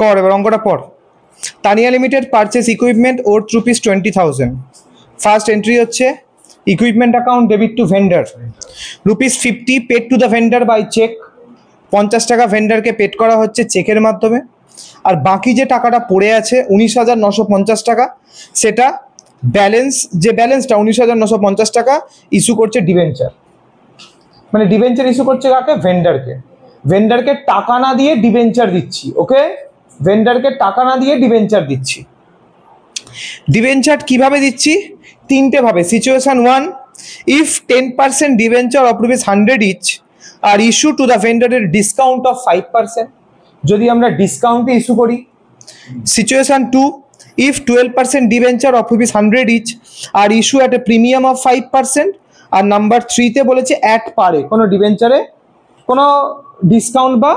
কর এবার অঙ্কটা পর। Tania limited purchase equipment worth ₹20,000। First entry হচ্ছে equipment account debit to vendor ₹50 paid to the vendor by cheque. 50 টাকা ভেন্ডারকে পেড করা হচ্ছে চেকের মাধ্যমে। আর বাকি যে টাকাটা পড়ে আছে 19,950 টাকা, সেটা ব্যালেন্সটা 19,950 টাকা ইস্যু করছে ডিবেঞ্চার। মানে ডিবেঞ্চার ইস্যু করছে কাকে? ভেন্ডারকে টাকা না দিয়ে ডিবেঞ্চার দিচ্ছি। ওকে, ভেন্ডারকে টাকা না দিয়ে ডিবেঞ্চার দিচ্ছি। ডিবেঞ্চার কিভাবে দিচ্ছি? তিনটে ভাবে। Situation 1, if 10% debenture of ₹100 each are issue to the ভেন্ডারের ডিসকাউন্ট অফ 5%, যদি আমরা ডিসকাউন্টে ইস্যু করি। Situation 2, if 12% debenture of ₹100 each are issue at a premium of 5%। আর নাম্বার 3তে বলেছে অ্যাট পারে কোনো ডিবেঞ্চারে কোনো ডিসকাউন্ট বা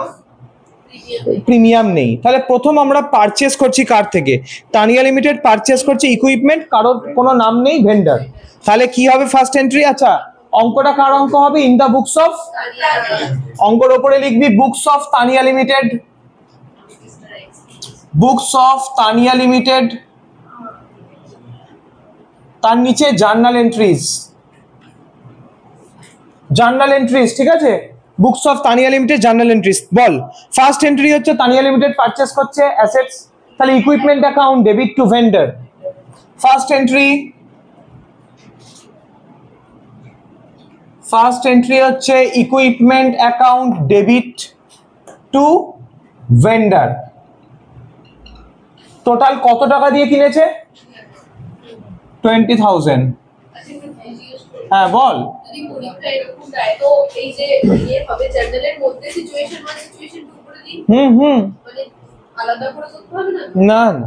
প্রিমিয়াম নেই। তাহলে প্রথম আমরা পারচেস করছি কার থেকে? তানিয়া লিমিটেড পারচেস করছে ইকুইপমেন্ট, কারোর কোনো নাম নেই, ভেন্ডার। তাহলে কি হবে ফার্স্ট এন্ট্রি? আচ্ছা, অঙ্কটা কার অঙ্ক হবে? ইন দা বুকস অফ, অঙ্কর ওপরে লিখবি books of Tania limited, books of Tania limited, তার নিচে জার্নাল এন্ট্রিজ, ঠিক আছে? Books of Tania limited journal entries. বল, ফার্স্ট এন্ট্রি হচ্ছে তানিয়া লিমিটেড পারচেস করছে অ্যাসেটস, তাহলে equipment account debit to vendor. First entry হচ্ছে equipment account debit to vendor. Total কত টাকা দিয়ে কিনেছে? 20,000। হ্যাঁ বল। না না,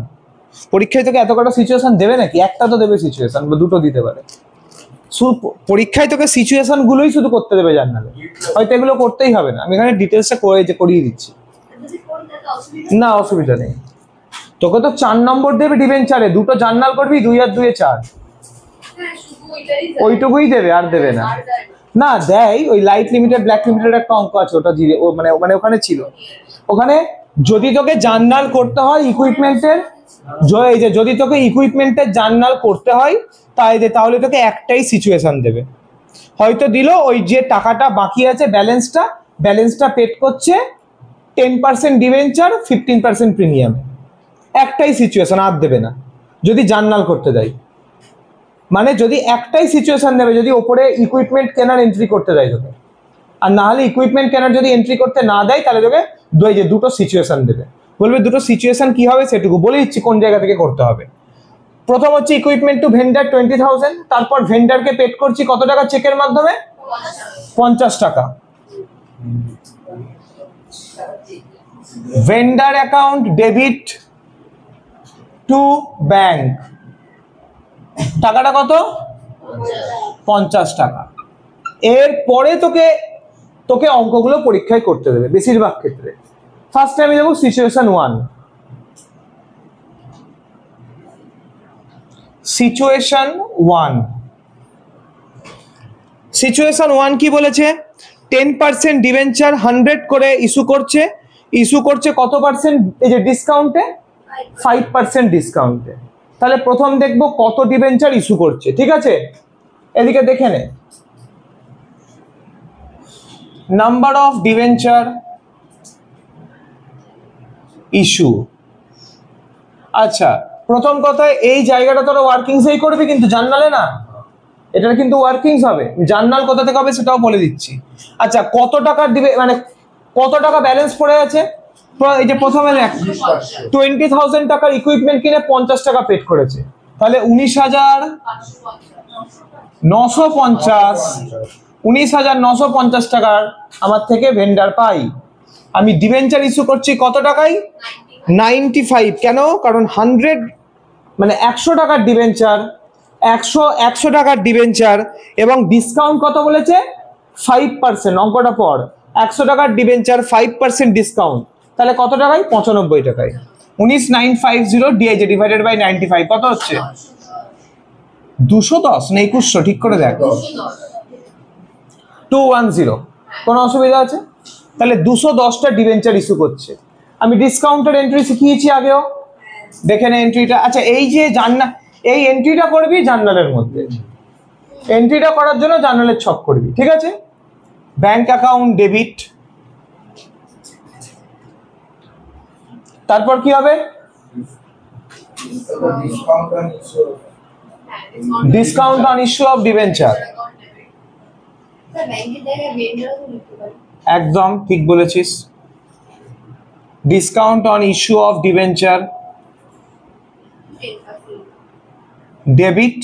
পরীক্ষায় তোকে এত কটা সিচুয়েশন দেবে নাকি? একটা তো দেবে সিচুয়েশন, বা দুটো দিতে পারে। পরীক্ষায় তোকে সিচুয়েশন গুলোই শুধু করতে দেবে জার্নালে, হয়তো এগুলো করতেই হবে না। আমি এখানে ডিটেলসটা করিয়ে দিচ্ছি, না অসুবিধা নেই। তোকে তো 4 নম্বর দেবে ডিবেঞ্চারে, দুটো জার্নাল করবি, 2 আর 2 4, ওইটুকুই দেবে, আর দেবে না। না দেয়, ওই লাইট লিমিটেড ব্ল্যাক লিমিটেড একটা অঙ্ক আছে, ওটা মানে ওখানে ছিল। ওখানে যদি তোকে জার্নাল করতে হয় ইকুইপমেন্টের, যদি তোকে ইকুইপমেন্টের জার্নাল করতে হয় তাহলে তোকে একটাই সিচুয়েশন দেবে। হয়তো দিল ওই যে টাকাটা বাকি আছে ব্যালেন্সটা পেড করছে 10% ডিবেঞ্চার 15% প্রিমিয়াম, একটাই সিচুয়েশন, আর দেবে না যদি জার্নাল করতে দেয়। মানে যদি একটাই সিচুয়েশন দেবে যদি ওপরে ইকুইপমেন্ট কেনার এন্ট্রি করতে দেয় তোকে, আর না হলে ইকুইপমেন্ট কেনার যদি এন্ট্রি করতে না দেয় তাহলে তোকে দুটো সিচুয়েশন দেবে। বলবে দুটো সিচুয়েশন কি হবে সেটুকু বলে দিচ্ছি কোন জায়গা থেকে করতে হবে। প্রথম হচ্ছে ইকুইপমেন্ট টু ভেন্ডার 20,000, তারপর ভেন্ডারকে পেড করছি কত টাকা? চেকের মাধ্যমে 50 টাকা। Vendor account debit to bank, টাকাটা কত? 50 টাকা। এরপরে তোকে অঙ্কগুলো পরীক্ষায় করতে দেবে বেশিরভাগ ক্ষেত্রে। ফার্স্টে আমি দেবো সিচুয়েশন 1। সিচুয়েশন 1 কি বলেছে? 10% ডিবেঞ্চার 100 করে ইস্যু করছে কত পার্সেন্ট? এই যে ডিসকাউন্টে, 5% ডিসকাউন্টে। তাহলে প্রথম দেখবো কত ডিবেঞ্চার ইস্যু করছে, ঠিক আছে? এদিকে দেখে নে, নাম্বার অফ ডিবেঞ্চার ইস্যু। আচ্ছা, প্রথম কথা, এই জায়গাটা তোরা ওয়ার্কিংসেই করবি কিন্তু জার্নালে না, এটার কিন্তু ওয়ার্কিংস হবে। জার্নাল কোথা থেকে হবে সেটাও বলে দিচ্ছি। আচ্ছা, কত টাকা দিবে, মানে কত টাকা ব্যালেন্স পড়ে আছে? এই যে প্রথমে 20,000 টাকার ইকুইপমেন্ট কিনে 50 টাকা পেড করেছে, তাহলে 19,950 টাকার আমার থেকে ভেন্ডার পাই। আমি ডিবেঞ্চার ইস্যু করছি কত টাকায়? 95। কেন? কারণ 100 মানে 100 টাকার ডিবেঞ্চার, 100 টাকার ডিবেঞ্চার এবং ডিসকাউন্ট কত বলেছে? 5%। অঙ্কটা পর, 100 টাকার ডিবেঞ্চার 5% ডিসকাউন্ট, তাহলে কত টাকায়? 95 টাকায়। 19,950 ডিআইজে ডিভাইডেড বাই 95 কত হচ্ছে? 210 না 2100? ঠিক করে দেখ। 210। কোনো অসুবিধা আছে? তাহলে 210টা ডিবেঞ্চার ইস্যু করছে। আমি ডিসকাউন্টের এন্ট্রি শিখিয়েছি আগেও, দেখে নে এন্ট্রিটা। আচ্ছা এই যে জার্নাল, এই এন্ট্রিটা করবি জার্নালের মধ্যে, এন্ট্রিটা করার জন্য জার্নালের ছক করবি, ঠিক আছে? ব্যাংক অ্যাকাউন্ট ডেবিট, তারপর কি হবে? Discount on issue of debenture. একদম ঠিক বলেছিস, discount on issue of debenture debit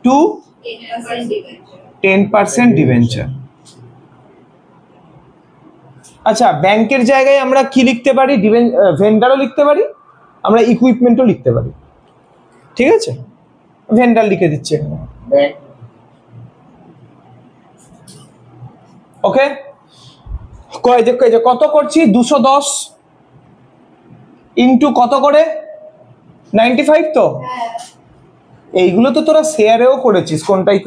two 10% debenture. আচ্ছা ব্যাংকের জায়গায় আমরা কি লিখতে পারি? ভেন্ডারও লিখতে পারি, আমরা ইকুইপমেন্টও লিখতে পারি, ঠিক আছে? ভেন্ডার লিখে দিচ্ছি এখানে, ওকে? কত করছি? 210 ইন্টু কত করে? 95 তো? এইগুলো তো তোরা শেয়ারেও করেছিস, কোনটাই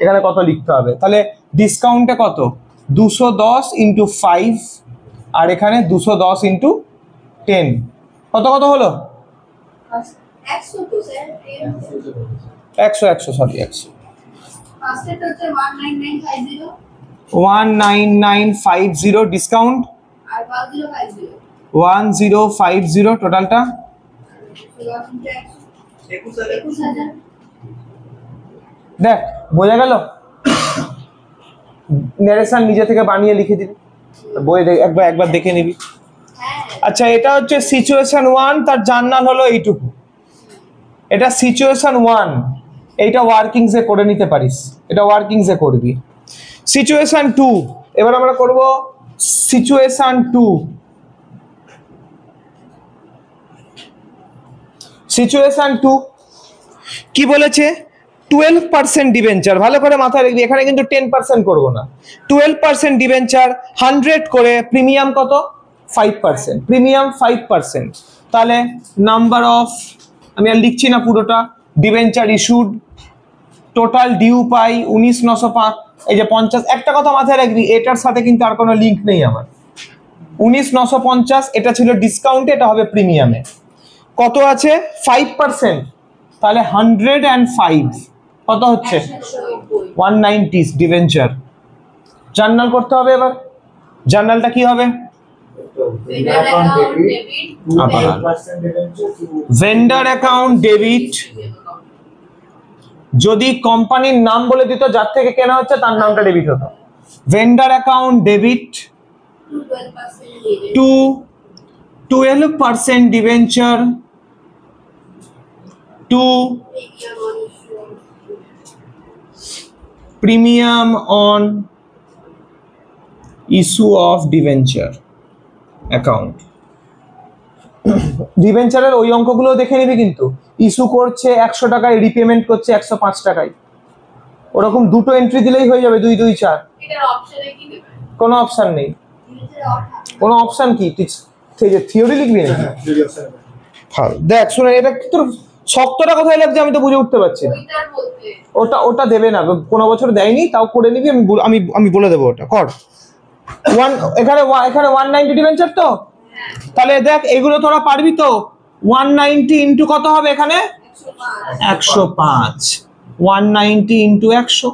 এখানে কত লিখতে হবে। তাহলে ডিসকাউন্টে কত? 210 ইন্টু 5, আর এখানে 210 ইন্টু 10, কত কত হলো? 100 সরি 100। 19950 ডিসকাউন্ট আর 1050 টোটালটা 21000। দেখ বোঝা গেল? নারেশন নিজে থেকে বানিয়ে লিখে দিবি, বই একবার দেখে নিবি। আচ্ছা এটা হচ্ছে সিচুয়েশন 1, তার জার্নাল হলো এইটুকু। এটা সিচুয়েশন 1, এইটা ওয়ার্কিংস এ করে নিতে পারিস, এটা ওয়ার্কিংস এ করবি। সিচুয়েশন 2, এবার আমরা করব সিচুয়েশন 2। সিচুয়েশন 2 কি বলেছে? 12% ডিবেঞ্চার, ভালো করে মাথায় রাখবি, এখানে কিন্তু 10% করব না। 12% ডিবেঞ্চার 100 করে, প্রিমিয়াম কত? 5%, প্রিমিয়াম 5%। তাহলে নাম্বার অফ, আমি আর লিখছি না পুরোটা, ডিবেঞ্চার ইস্যুড, টোটাল ডিউ পাই 19905, এই যে 50। একটা কথা মাথায় রাখবি, এটার সাথে কিন্তু আর কোনো লিঙ্ক নেই আমার। 19950 এটা ছিল ডিসকাউন্টে, এটা হবে প্রিমিয়ামে। কত আছে? 5%, তাহলে 105 কত হচ্ছে? 190 ডিবেঞ্চার। জার্নাল করতে হবে এবার, জার্নালটা কি হবে? ভেন্ডার অ্যাকাউন্ট ডেবিট, যদি কোম্পানির নাম বলে দিত যার থেকে কেনা হচ্ছে তার নামটা ডেবিট হতো। Vendor account debit to 12% debenture to premium on issue of debenture account. ডিবেঞ্চারের ওই অঙ্কগুলো দেখে নিবি, কিন্তু ইস্যু করছে 100 টাকায়, রিপেমেন্ট করছে 105 টাকায়, ওরকম দুটো এন্ট্রি দিলেই হয়ে যাবে, 2 2 4। কোনো অপশন নেই, কোনো অপশন কি? থিওরি লিখবি না? দেখ শুনে, এটা তোর শক্তটা কোথায় লাগছে আমি তো বুঝে উঠতে পারছি না। ওটা দেবে না, কোনো বছর দেয়নি, তাও করে নিবি, আমি বলে দেবো, ওটা কর। এখানে 190 ডিবেঞ্চার তো, তাহলে দেখ এগুলো তোরা পারবি তো। 190 ইন্টু কত হবে? এখানে 105, 190 ইন্টু 100,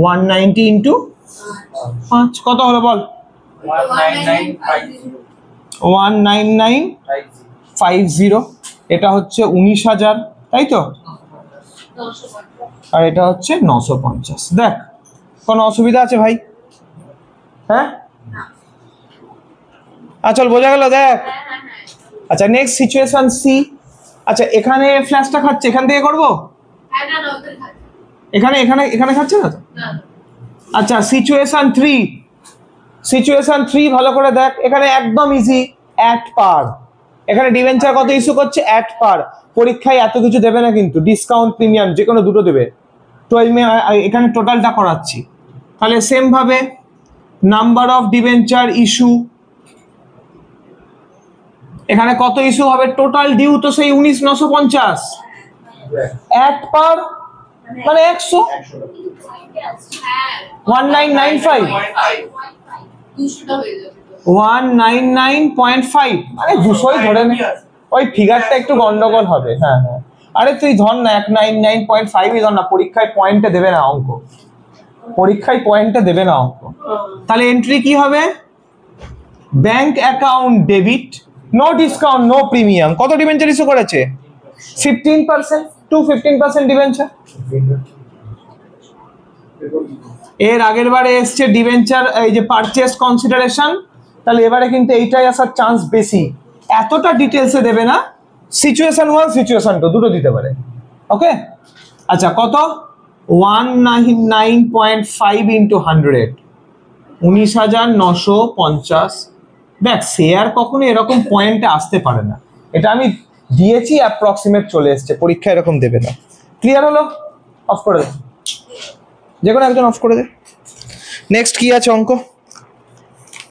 190 ইন্টু 5 কত হলো বল? 19950। এটা হচ্ছে 19,000, তাই তো? আর এটা হচ্ছে 950। দেখ কোনো অসুবিধা আছে ভাই? হ্যাঁ চল বোঝা গেল? দেখ আচ্ছা নেক্সট সিচুয়েশন সি। আচ্ছা এখানে ফ্ল্যাশটা খাচ্ছে, এখান থেকে করবো? এখানে এখানে এখানে খাচ্ছে না তো? আচ্ছা সিচুয়েশন 3, সিচুয়েশন 3 ভালো করে দেখ, এখানে একদম ইজি, অ্যাট পার। এখানে ডিবেঞ্চার কত ইস্যু করছে? অ্যাট পার। পরীক্ষায় এত কিছু দেবে না কিন্তু, ডিসকাউন্ট প্রিমিয়াম যে কোনো দুটো দেবে। 12 এখানে টোটালটা করাচ্ছি। তাহলে সেম ভাবে নাম্বার অফ ডিবেঞ্চার ইস্যু, এখানে কত ইস্যু হবে? টোটাল ডিউ তো সেই 19,950, অ্যাট পার মানে 100, 1995। 199.5 মানে 200ই ধরে নে, ওই ফিগারটা একটু গন্ডগোল হবে। হ্যাঁ হ্যাঁ, আরে তুই ধর না 199.5ই ধর না, পরীক্ষায় পয়েন্টে দেবে না অঙ্ক, পরীক্ষায় পয়েন্টে দেবে না অঙ্ক। তাহলে এন্ট্রি কি হবে? Bank account debit, no discount no premium. কত ডিবেঞ্চার ইস্যু করেছে? 15%, 15% ডিবেঞ্চার। এর আগের বারে এসছে ডিবেঞ্চার এই যে পারচেস কনসিডারেশন, তাহলে এবারে কিন্তু এইটাই আসার চান্স বেশি। এতটা ডিটেলসে দেবে না, সিচুয়েশন 1 সিচুয়েশন 2 দুটো দিতে পারে। ওকে, আচ্ছা কত? 199.5 ইন্টু 100, 19,950। দেখ শেয়ার কখনো এরকম পয়েন্টে আসতে পারে না, এটা আমি দিয়েছি অ্যাপ্রক্সিমেট চলে এসছে, পরীক্ষা এরকম দেবে না। ক্লিয়ার হলো? অফ করে দে, যে কোনো একজন অফ করে দে। নেক্সট কি আছে অঙ্ক?